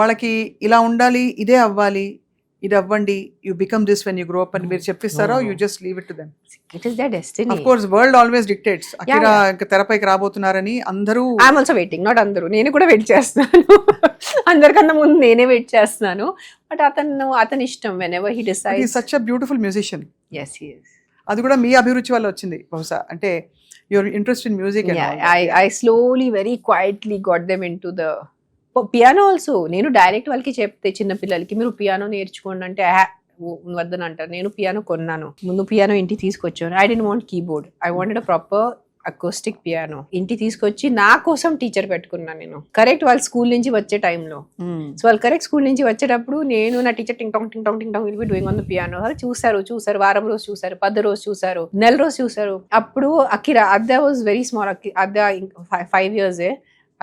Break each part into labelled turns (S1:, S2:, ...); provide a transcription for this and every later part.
S1: వాళ్ళకి ఇలా ఉండాలి, ఇదే అవ్వాలి, ఇది అవ్వండి, you become this when you grow up అని మీరు చెప్పిస్తారో you just leave it to them?
S2: It is their destiny.
S1: Of course world always dictates. Akira ఇంకా తెరపైకి రాబోతున్నారని అందరూ.
S2: ఐఎమ్ ఆల్సో వెయిటింగ్, నాట్ అందరూ, నేను కూడా వెయిట్ చేస్తున్నాను. అందరికన్నా ముందు నేనే వెయిట్ చేస్తున్నాను. బట్ అతని ఇష్టం, when ever he decides.
S1: He such a beautiful musician.
S2: yes he is.
S1: అది కూడా మీ అభిరుచి వల్ల వచ్చింది బహుశా, అంటే your interest in music.
S2: I slowly very quietly got them into the piano also. నేను డైరెక్ట్ వాళ్ళకి చెప్తే చిన్న పిల్లలకి మీరు పియానో నేర్చుకోండి అంటే వద్దని అంటారు. నేను పియానో కొన్నాను, ముందు పియానో ఇంటికి తీసుకొచ్చాను. I didn't want keyboard, I wanted a proper acoustic piano. ఇంటికి తీసుకొచ్చి నా కోసం టీచర్ పెట్టుకున్నాను నేను. కరెక్ట్ వాళ్ళు స్కూల్ నుంచి వచ్చే టైంలో, సో వాళ్ళు కరెక్ట్ స్కూల్ నుంచి వచ్చేటప్పుడు నేను నా టీచర్ టింగ్ టాంగ్ టింగ్ టాంగ్ టింగ్ టాంగ్ will be doing on the piano. చూసారు వారం రోజు చూసారు, 10 రోజు చూసారు, నెల రోజు చూసారు. అప్పుడు Akira అద్దా was very small. అద్దా 5 years.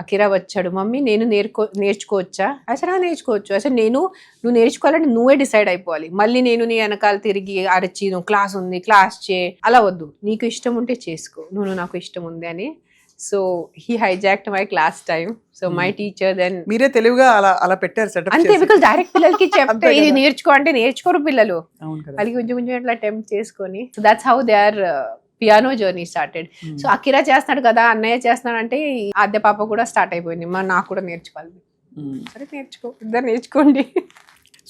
S2: Akira వచ్చాడు, మమ్మీ నేను నేర్చుకోవచ్చా? అసలు నేర్చుకోవచ్చు. అసలు నువ్వు నేర్చుకోవాలంటే నువ్వే డిసైడ్ అయిపోవాలి. మళ్ళీ నేను నీ వెనకాల తిరిగి అరచి నువ్వు క్లాస్ ఉంది క్లాస్ చే అలా వద్దు, నీకు ఇష్టం ఉంటే చేసుకో, నువ్వు నాకు ఇష్టం ఉంది అని. So he hijacked my class time. So my teacher then
S1: మీరే తెలివిగా అలా పెట్టారు సెటప్
S2: అంతే. బికాస్ డైరెక్ట్ పిల్లలకి చెప్తే ఇది నేర్చుకో అంటే నేర్చుకోరు పిల్లలు. వాళ్ళకి కొంచెం కొంచెం అట్లా అటెంప్ట్ చేసుకొని, so that's how they are piano journey started. So Akira చేస్తున్నాడు కదా, అన్నయ్య చేస్తున్నాడు అంటే ఆద్య పాప కూడా స్టార్ట్ అయిపోయింది, నాకు కూడా నేర్చుకోవాలి. సరే ఇద్దరు నేర్చుకోండి.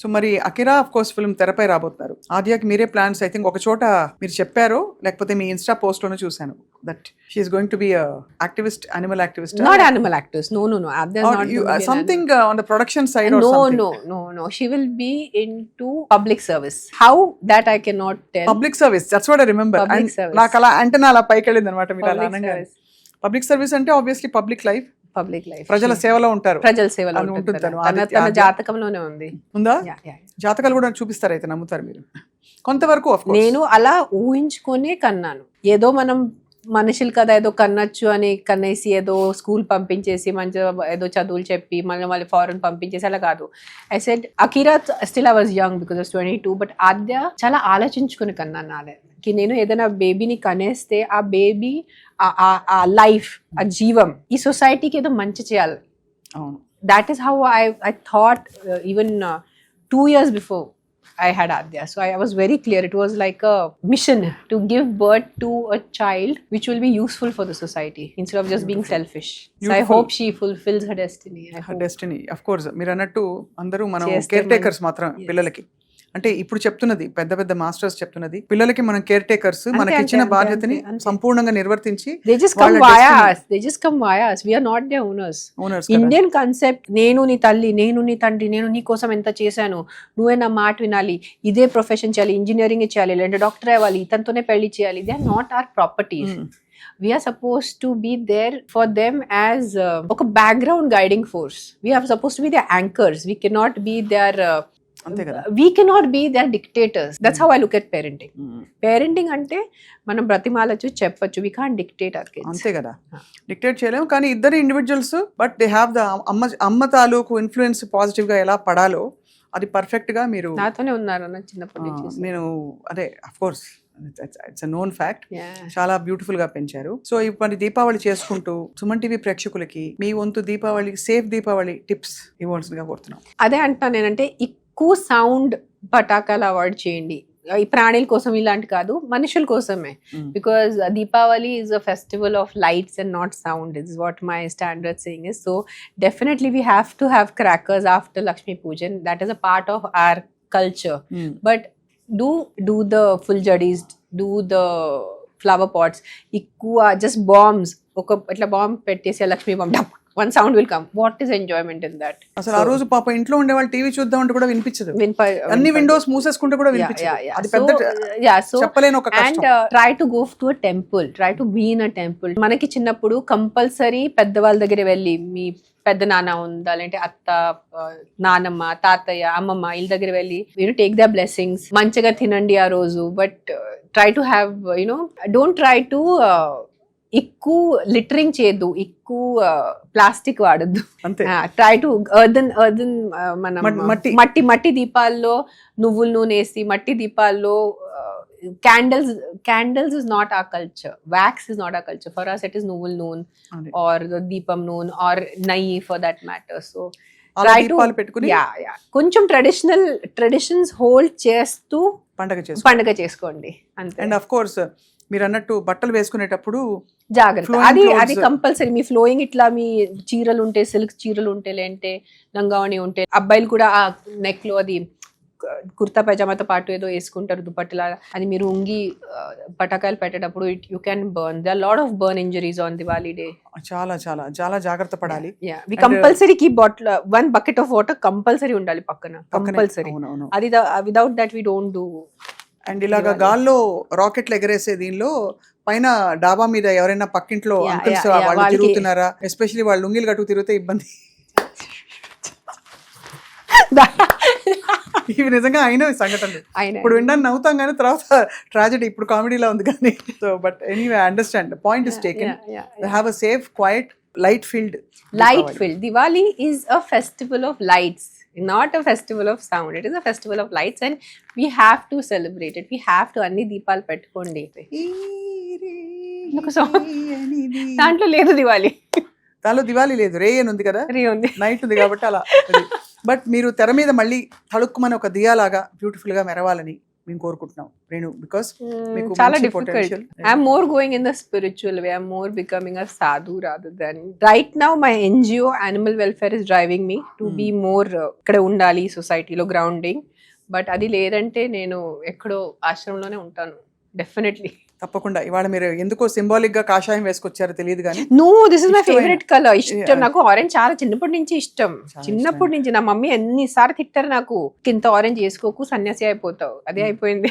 S1: సో మరి అకిరా ఆఫ్ కోర్స్ ఫిల్మ్ తెరపై రాబోతున్నారు. ఆద్యకి మీరే ప్లాన్స్ ఐ థింక్ ఒక చోట మీరు చెప్పారు, లేకపోతే మీ ఇన్స్టా పోస్ట్ లోనే చూసాను, that she is going to be activist, animal activist.
S2: Not animal activist, no Aadya not
S1: something on the production side or
S2: something. No, she will be into public service. How that I cannot tell.
S1: Public service, that's what I remember. నాకు అలా అంటే అలా పైకి వెళ్ళింది అనమాట మీరు అలా అనగా. పబ్లిక్ సర్వీస్ అంటే ఆబ్వియస్లీ పబ్లిక్ లైఫ్, ప్రజల సేవలో ఉంటారు,
S2: ప్రజల సేవలో ఉంటుంది. తన జాతకంలోనే ఉందా?
S1: జాతకాలు కూడా చూపిస్తారు అయితే నమ్ముతారు మీరు కొంతవరకు?
S2: నేను అలా ఊహించుకొని కన్నాను. ఏదో మనం మనుషులు కదా ఏదో కన్నచ్చు అని కన్నేసి ఏదో స్కూల్ పంపించేసి మంచిగా ఏదో చదువులు చెప్పి మళ్ళీ ఫారెన్ పంపించేసి అలా కాదు. I said Akira still I was young because of 22, but Aadya చాలా ఆలోచించుకుని కన్నాను నాకి. నేను ఏదైనా బేబీని కనేస్తే ఆ బేబీ ఆ లైఫ్, ఆ జీవం ఈ సొసైటీకి ఏదో మంచి చేయాలి. That is how I thought even 2 years before I had Adya. So I was very clear. It was like a mission to give birth to a child which will be useful for the society instead of just being selfish. So I hope she fulfills her destiny.
S1: Destiny, of course. మీరు అన్నట్టు అందరూ మనం care takers మాత్రం పిల్లలకి. అంటే ఇప్పుడు చెప్తున్నది పెద్ద పెద్ద మాస్టర్స్ చెప్తున్నది, పిల్లలకి మనం కేర్ టేకర్స్, మనకి ఇచ్చిన బాధ్యతని సంపూర్ణంగా నిర్వర్తించి
S2: they just come via us. We are not their owners. Indian concept, నేను నీ తల్లి, నేను నీ తండ్రి, నేను నీ కోసం ఎంత చేశాను, నువ్వే నా మాట వినాలి, ఇదే ప్రొఫెషన్ చేయాలి, ఇంజనీరింగ్ చేయాలి, లేదంటే డాక్టర్ అవ్వాలి, ఇతనితోనే పెళ్లి చేయాలి. They are not our properties. We are supposed to be there for them as ఒక background guiding force. We are supposed to be their anchors. We cannot be their we cannot be their dictators. That's how I look at parenting. Parenting అంటే మనం బ్రతిమాలచ్చు, చెప్పచ్చు, we can't dictate our kids.
S1: అంతే కదా, dictate చేయలేము. కానీ ఇద్దరు individuals, but they have the అమ్మ తాలూకు ఇన్ఫ్లుయెన్స్ పాజిటివ్ గా ఎలా పడాలో అది పర్ఫెక్ట్ గా మీరు
S2: నాతోనే ఉన్నారు అన్న చిన్నప్పటి నుంచి.
S1: నేను అదే of course it's a known fact. చాలా బ్యూటిఫుల్ గా పెంచారు. సో ఇప్పుడు దీపావళి చేసుకుంటూ సుమన్ టీవీ ప్రేక్షకులకి మీ వంతు దీపావళి సేఫ్ దీపావళి టిప్స్ ఇవ్వాల్సిందిగా కోరుతున్నాం.
S2: అదే అంటున్నాను నేనంటే, ఎక్కువ సౌండ్ పటాకాలు అవాయిడ్ చేయండి. ఈ ప్రాణుల కోసం ఇలాంటి కాదు, మనుషుల కోసమే. Because Deepavali is a festival of lights and not sound is what my standard saying is. So definitely we have to have crackers after Lakshmi Pujan. That is a part of our culture. But do the full jadis, do the flower pots. ఎక్కువ just bombs, ఒక ఇట్లా bomb పెట్టేసి Lakshmi bomb డప్, one sound will come. What is enjoyment in that?
S1: అసలు ఆ రోజు పాప ఇంట్లో ఉండే వాళ్ళు టీవీ చూద్దాం అంటే కూడా వినిపించదు, అన్ని విండోస్ మూసేసుకుంటే కూడా వినిపించదు. అది పెద్ద చెప్పలేని ఒక కష్టం.
S2: And try to go to a temple, try to be in a temple. మనకి చిన్నప్పుడు కంపల్సరీ పెద్దవాళ్ళ దగ్గర వెళ్ళి, మీ పెద్ద నాన్న ఉందా, లేదంటే అత్త, నానమ్మ, తాతయ్య, అమ్మమ్మ వీళ్ళ దగ్గర వెళ్ళి టేక్ ద బ్లెస్సింగ్స్, మంచిగా తినండి ఆ రోజు. But try to have don't try to ఎక్కువ లిటరింగ్ చేయొద్దు, ఎక్కువ ప్లాస్టిక్ వాడద్దు. ట్రై టు ఎర్దన్ మనం మట్టి దీపాల్లో నువ్వుల నూనె వేసి, మట్టి దీపాల్లో candles is not our culture. Wax is not our culture. For us it is nuval noon or the deepam noon or nayi for that matter. So
S1: అలా
S2: Try to-
S1: దీపాలు పెట్టుకుని
S2: కొంచెం ట్రెడిషన్స్ హోల్డ్ చేస్తూ
S1: పండగ
S2: చేసుకోండి అంతే.
S1: అండ్ అఫ్ కోర్స్ మీరు అన్నట్టు బట్టలు వేసుకునేటప్పుడు
S2: జాగ్రత్త,
S1: flowing
S2: అది
S1: clothes.
S2: కంపల్సరీ. మీ ఫ్లోయింగ్ ఇట్లా మీ చీరలు ఉంటే, సిల్క్ చీరలు ఉంటే, లేంటే లంగావణి ఉంటే, అబ్బాయిలు కూడా ఆ నెక్ లో అది కుర్తా పైజామాతో పాటు ఏదో వేసుకుంటారు దుపట్టలా, అది మీరు ఉంగి పటాకాయలు పెట్టేటప్పుడు you can burn. They are lot of burn injuries on Diwali day.
S1: చాలా చాలా చాలా జాగ్రత్త పడాలి.
S2: We compulsory keep bottle 1 bucket of water compulsory ఉండాలి పక్కన, కంపల్సరీ.
S1: అవునవును.
S2: అది without that we don't do.
S1: And ఇలాగా గాల్లో రాకెట్లు ఎగరేసే దీనిలో పైన డాబా మీద ఎవరైనా పక్కింట్లో
S2: Yeah,
S1: అంకుల్స్
S2: yeah, yeah,
S1: వాళ్ళు
S2: వాళ్ళకి-
S1: తిరుగుతున్నారా, ఎస్పెషల్లీ వాళ్ళు లుంగిలు కట్టుకు తిరిగితే ఇబ్బంది. ఇవి నిజంగా అయిన సంఘటనలు. ఇప్పుడు వినడానికి నవ్వుతాం కానీ తర్వాత ట్రాజెడీ, ఇప్పుడు కామెడీలా ఉంది కానీ. So but anyway understand point is taken. Have a safe quite light field.
S2: Diwali is a festival of lights, not a festival of sound. It is a festival of lights and we have to celebrate it. We have to అన్ని దీపాలు పెట్టుకోండి. దాంట్లో లేదు దివాలి,
S1: దానిలో దివాళీ లేదు, రే అని ఉంది కదా,
S2: ఉంది.
S1: నైట్ ఉంది కాబట్టి అలా. బట్ మీరు తెర మీద మళ్ళీ తళుక్కుమని ఒక దియాలాగా బ్యూటిఫుల్ గా మెరవాలని మేము కోరుకుంటున్నాం రేణు, బికాస్ మీకు
S2: చాలా
S1: మంచి
S2: difficult.
S1: potential.
S2: I'm more going in the spiritual way. I'm more becoming a sadhu rather than right now. My NGO animal welfare is driving me to be more ఇక్కడ ఉండాలి సొసైటీలో గ్రౌండింగ్. బట్ అది లేదంటే నేను ఎక్కడో ఆశ్రమంలోనే ఉంటాను డెఫినెట్లీ.
S1: తప్పకుండా. ఇవాళ మీరు ఎందుకో సింబాలిక్ గా కాషాయం వేసుకొచ్చారో తెలియదు కానీ
S2: నో, దిస్ ఇస్ మై
S1: ఇష్టమైన-
S2: ఫేవరెట్ కలర్. ఇష్టం
S1: Yeah.
S2: నాకు ఆరెంజ్ చాలా చిన్నప్పటి నుంచి ఇష్టం.
S1: చాలా
S2: చిన్నప్పటి నుంచి నా మమ్మీ ఎన్నిసార్లు తిట్టారు నాకు, ఇంత ఆరెంజ్ వేసుకోకు సన్యాసి అయిపోతావు. అదే అయిపోయింది.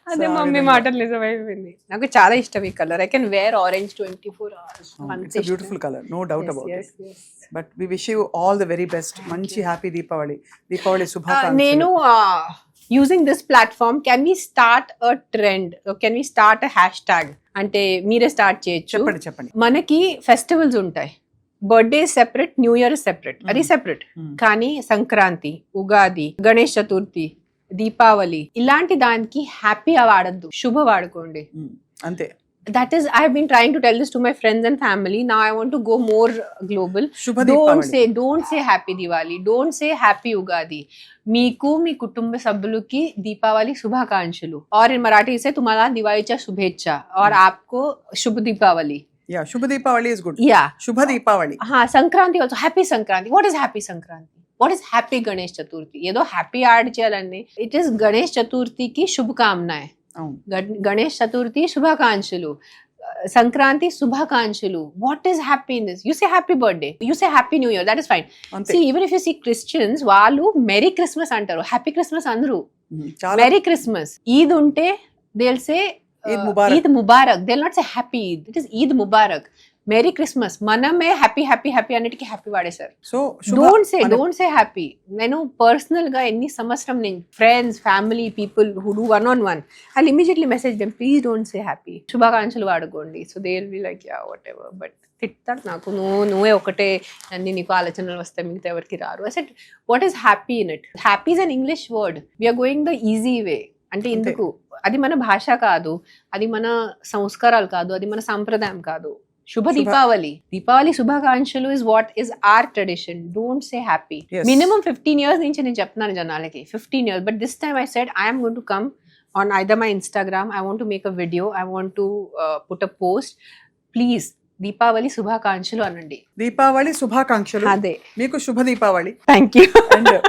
S2: అదే
S1: So, ఆ
S2: మమ్మీ
S1: విధంగా.
S2: మాటలు నిజమైపోయింది. నాకు చాలా ఇష్టం ఈ colour. I can wear orange 24 hours.
S1: It's beautiful colour, no doubt about it. But we wish you all the very best. మంచి హ్యాపీ దీపావళి. దీపావళి శుభాకాంక్షలు.
S2: నేను using this platform can we start a trend, can we start a hashtag, అంటే మీరే start చేయొచ్చు.
S1: చెప్పండి చెప్పండి.
S2: మనకి festivals ఉంటాయి, birthday separate, new year separate, అది సెపరేట్. కానీ సంక్రాంతి, ఉగాది, గణేష్ చతుర్థి, దీపావళి ఇలాంటి దానికి హ్యాపీ వాడద్దు, శుభ వాడుకోండి.
S1: అంతే.
S2: That is, I have been trying to tell this to my friends and family. Now I want to go more global.
S1: శుభ
S2: Don't
S1: Deepavali.
S2: say happy Diwali. Don't say happy Ugadi. మీకు మీ కుటుంబ సభ్యులకి దీపావళి శుభాకాంక్షలు. और in मराठी से तुम्हाला दिवाळीच्या शुभेच्छा और आपको शुभ दीपावली.
S1: యా, శుభ దీపావళి ఇస్ గుడ్.
S2: Yeah.
S1: శుభ దీపావళి.
S2: हाँ, Sankranti also. Happy Sankranti. What is happy Sankranti? What is happy Ganesh Chaturthi? ఏదో హ్యాపీ యాడ్ చేయాలండి. ఇట్ ఈస్ గణేష్ చతుర్థికి శుభకామనాయ్.
S1: అవును.
S2: గణేష్ చతుర్థి శుభాకాంక్షలు, సంక్రాంతి శుభాకాంక్షలు. What is happy in this? You say happy birthday, you say happy new year, that is fine.
S1: అంతే.
S2: See even if you see Christians, వాళ్ళు merry Christmas అంటారు, హ్యాపీ క్రిస్మస్ అందరూ.
S1: చాలా
S2: మెరీ క్రిస్మస్. ఈద్ ఉంటే they'll say
S1: Eid Mubarak.
S2: Eid Mubarak. they'll not say happy Eid, it is Eid Mubarak. Merry Christmas. మనమే happy happy happy అన్నిటికీ happy వాడేశారు.
S1: So
S2: don't say happy. నేను personal గా ఎన్ని సంవత్సరం నేను friends, family, people who do 1-on-1, I immediately message them, please don't say happy. శుభాకాంక్షలు వాడుకోండి. So they will be like yeah whatever. But తిట్టాడు నాకు, నువ్వే ఒకటే అన్ని నీకు ఆలోచనలు వస్తాయి, మిగతా ఎవరికి రారు. I said what is happy in it? Happy is an English word. We are going the easy way. అంటే ఎందుకు? అది మన భాష కాదు, అది మన సంస్కారాలు కాదు, అది మన సాంప్రదాయం కాదు. శుభ దీపావళి. దీపావళి శుభాకాంక్షలు is what is our tradition. Don't say happy.
S1: Yes.
S2: Minimum 15 years నుంచి నేను చెప్తున్నాను జనాలకి, 15 years. But this time I said I am going to come on either my Instagram. I want to make a video. I want to put a post. Please, Deepavali శుభాకాంక్షలు అనండి.
S1: దీపావళి శుభాకాంక్షలు.
S2: అదే.
S1: మీకు శుభ దీపావళి.
S2: Thank you.
S1: అండ్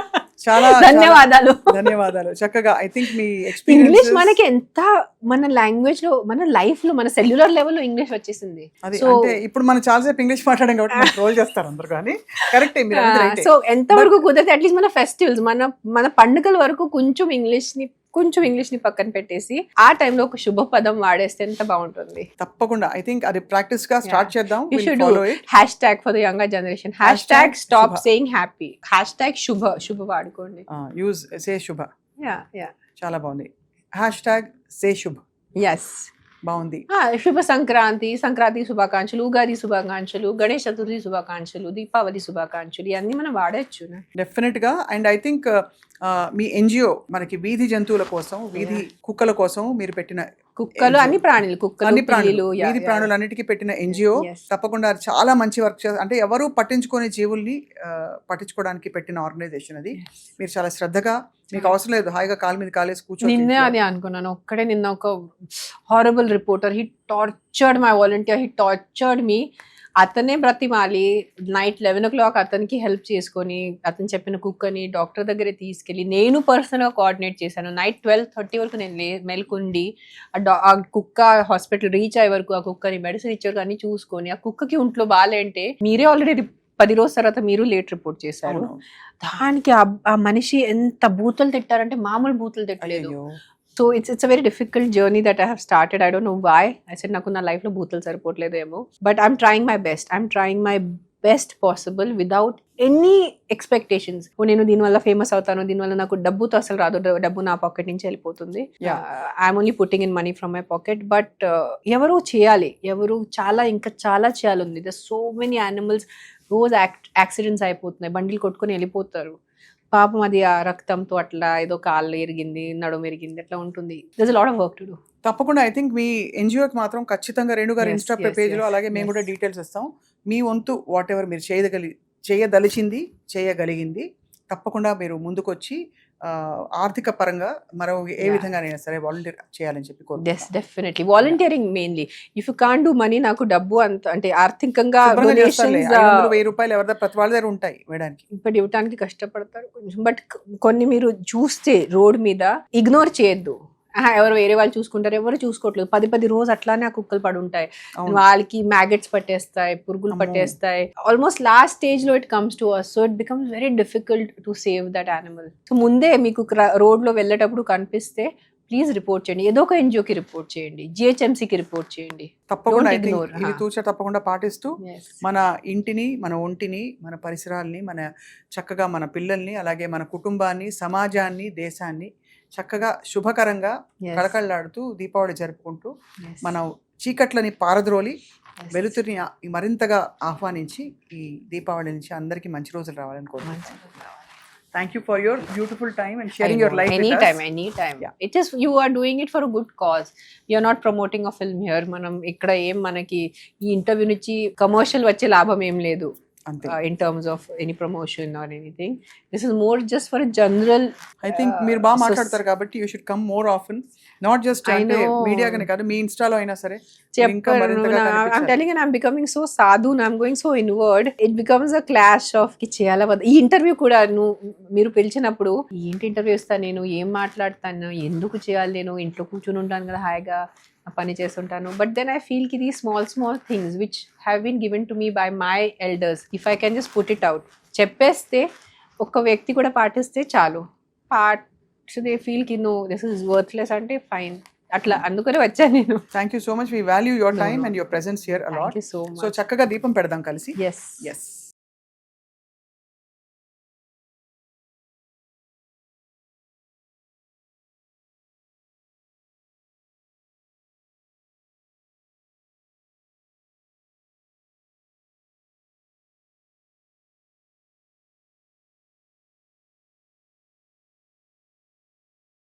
S1: చాలా
S2: ధన్యవాదాలు.
S1: ధన్యవాదాలు. చక్కగా I think me
S2: English
S1: experience
S2: మనకి ఎంత, మన లాంగ్వేజ్ లో, మన లైఫ్ లో, మన సెల్యులర్ లెవెల్లో ఇంగ్లీష్ వచ్చేసింది.
S1: అది
S2: So-
S1: అంటే ఇప్పుడు మనం చాలాసేపు ఇంగ్లీష్ మాట్లాడాం కాబట్టి మనం ట్రోల్ చేస్తారు అందరు, కానీ కరెక్టే మీరు అనేది రైటే.
S2: సో ఎంత వరకు కుదిరితే అట్లీస్ట్ మన ఫెస్టివల్స్, మన పండుగల వరకు కొంచెం ఇంగ్లీష్ ని పక్కన పెట్టేసి ఆ టైంలో ఒక శుభ పదం వాడేస్తే ఎంత బాగుంటుంది.
S1: తప్పకుండా ఐ థింక్ అది ప్రాక్టీస్ గా స్టార్ట్ చేద్దాం.
S2: You
S1: We'll
S2: should do
S1: follow it.
S2: hashtag for the younger generation.
S1: Hashtag
S2: Hashtag stop
S1: Shubha.
S2: saying happy. Hashtag శుభ వాడుకోండి.
S1: యూజ్ సే శుభ.
S2: యా.
S1: చాలా బాగుంది. హ్యాష్ ట్యాగ్ సే శుభ.
S2: Yes.
S1: బాగుంది.
S2: శుభ సంక్రాంతి శుభాకాంక్షలు, ఉగాది శుభాకాంక్షలు, గణేష్ చతుర్థి శుభాకాంక్షలు, దీపావళి శుభాకాంక్షలు, ఇవన్నీ మనం వాడచ్చు.
S1: డెఫినెట్ గా. And I think me NGO మనకి వీధి జంతువుల కోసం, వీధి కుక్కల కోసం మీరు పెట్టిన
S2: కుక్కలు అన్ని ప్రాణులు, కుక్కలు,
S1: అన్ని ప్రాణులు,
S2: పిల్లులు,
S1: వీధి ప్రాణులు అన్నిటికీ పెట్టిన ఎన్జిఓ.
S2: Yes.
S1: తప్పకుండా అది చాలా మంచి వర్క్ చేస్తారు. అంటే ఎవరు పట్టించుకునే జీవుల్ని పట్టించుకోవడానికి పెట్టిన ఆర్గనైజేషన్ అది. మీరు చాలా శ్రద్ధగా, మీకు అవసరం లేదు, హాయిగా కాలు మీద కాలేసి కూర్చొని.
S2: నిన్నే అది అనుకున్నాను. ఒక్కడే నిన్న ఒక horrible reporter, he tortured my volunteer, he tortured me. అతనే బ్రతిమాలి నైట్ 11 o'clock అతనికి హెల్ప్ చేసుకొని అతను చెప్పిన కుక్కని డాక్టర్ దగ్గర తీసుకెళ్ళి నేను పర్సనల్గా కోఆర్డినేట్ చేశాను. నైట్ 12:30 వరకు నేను మెల్కుండి ఆ కుక్క హాస్పిటల్ రీచ్ అయ్యే వరకు ఆ కుక్కని మెడిసిన్ ఇచ్చే వరకు అన్ని చూసుకొని, ఆ కుక్కకి ఒంట్లో బాగాలేంటే మీరే ఆల్రెడీ 10 రోజుల తర్వాత మీరు లేట్ రిపోర్ట్ చేశారు. దానికి ఆ మనిషి ఎంత బూతులు తిట్టారంటే మామూలు బూతులు తిట్టలేదు. So it's a very difficult journey that I have started. I don't know why. I said నాకు నా లైఫ్లో బూతులు సరిపోవట్లేదేమో, but I'm trying my best. I'm trying my best possible without any expectations. నేను దీనివల్ల ఫేమస్ అవుతాను, దీనివల్ల నాకు డబ్బుతో అసలు రాదు, డబ్బు నా పాకెట్ నుంచి వెళ్ళిపోతుంది. I'm only putting in money from my pocket. But ఎవరు చేయాలి, ఎవరు ఇంకా చాలా చేయాలి ఉంది. ద సో మెనీ యానిమల్స్ రోజు యాక్సిడెంట్స్ అయిపోతున్నాయి, బండిలు కొట్టుకొని వెళ్ళిపోతారు. పాపం అది ఆ రక్తంతో అట్లా ఏదో కాళ్ళు ఎరిగింది, నడుము ఎరిగింది, అట్లా ఉంటుంది. దర్స్ a lot of work to do.
S1: తప్పకుండా. ఐ థింక్ మీ ఎన్జిఓకి మాత్రం ఖచ్చితంగా రేణు గారు ఇన్స్టా పేజ్లో, అలాగే మేము కూడా డీటెయిల్స్ ఇస్తాం. మీ వంతు వాట్ ఎవర్ మీరు చేయదలిచింది, చేయగలిగింది తప్పకుండా మీరు ముందుకొచ్చి ఆర్థిక పరంగా మరో ఏ విధంగానైనా సరే వాలంటీర్ చేయాలని చెప్పి కోరుకుంటున్నాను.
S2: Definitely volunteering mainly. If you can't do money, నాకు డబ్బు అంత అంటే ఆర్థికంగా
S1: ₹500 ఎవరి ప్రతి వాళ్ళ దగ్గర ఉంటాయి వేయడానికి,
S2: ఇప్పుడు ఇవ్వడానికి కష్టపడతారు కొంచెం. బట్ కొన్ని మీరు చూస్తే రోడ్ మీద ఇగ్నోర్ చేయొద్దు. ఎవరు వేరే వాళ్ళు చూసుకుంటారు, ఎవరు చూసుకోవట్లేదు. 10 రోజు అట్లానే ఆ కుక్కలు పడి ఉంటాయి. వాళ్ళకి మ్యాగెట్స్ పట్టేస్తాయి, పురుగులు పట్టేస్తాయి. ఆల్మోస్ట్ లాస్ట్ స్టేజ్ లో it comes to us. So it becomes very difficult to save that animal. So ముందే మీకు రోడ్ లో వెళ్ళేటప్పుడు కనిపిస్తే ప్లీజ్ రిపోర్ట్ చేయండి. ఏదో ఒక ఎన్జిఓకి రిపోర్ట్ చేయండి, జిహెచ్ఎంసీకి రిపోర్ట్ చేయండి.
S1: తప్పకుండా ఇది తూచా తప్పకుండా పాటిస్తూ మన ఇంటిని, మన ఒంటిని, మన పరిసరాల్ని, మన చక్కగా మన పిల్లల్ని, అలాగే మన కుటుంబాన్ని, సమాజాన్ని, దేశాన్ని చక్కగా శుభకరంగా కళకళలాడుతూ దీపావళి జరుపుకుంటూ మనం చీకట్లని పారద్రోలి వెలుతురిని మరింతగా ఆహ్వానించి ఈ దీపావళి నుంచి అందరికీ మంచి రోజులు రావాలని కోరుకుంటున్నాను. Thank you for your beautiful time and sharing your life with us.
S2: Anytime. Yeah. It is, you are doing it for a good cause. You are not promoting a film here. మనం ఇక్కడ ఏం మనకి ఈ interview నుంచి commercial వచ్చే లాభం ఏం లేదు. In terms of any promotion or anything, this is more just for a general.
S1: I think మీరు బాగా మాట్లాడతారు కాబట్టి you should come more often, not just అంటే మీడియా కనే కాదు, మీ ఇన్స్టాలో అయినా సరే.
S2: I'm telling you, I'm becoming so sadhu, I'm going so inward. It becomes a clash of కి చేయాలా వద్దా. ఈ ఇంటర్వ్యూ కూడా మీరు పిలిచినప్పుడు ఏంటి ఇంటర్వ్యూ ఇస్తాను నేను, ఏం మాట్లాడతాను, ఎందుకు చేయాలి, నేను ఇంట్లో కూర్చుని ఉంటాను కదా హాయిగా పని చేస్తుంటాను. బట్ దెన్ ఐ ఫీల్ కి these small things which have been given to me by my elders, if I can just put it out, చెప్పేస్తే ఒక్క వ్యక్తి కూడా పాటిస్తే చాలు. దే ఫీల్ కి నో దిస్ ఇస్ వర్త్లెస్ అంటే ఫైన్, అట్లా అందుకనే వచ్చాను నేను.
S1: Thank you so much. We value your time and your presence here a lot. So చక్కగా దీపం పెడదాం కలిసి.
S2: ఎస్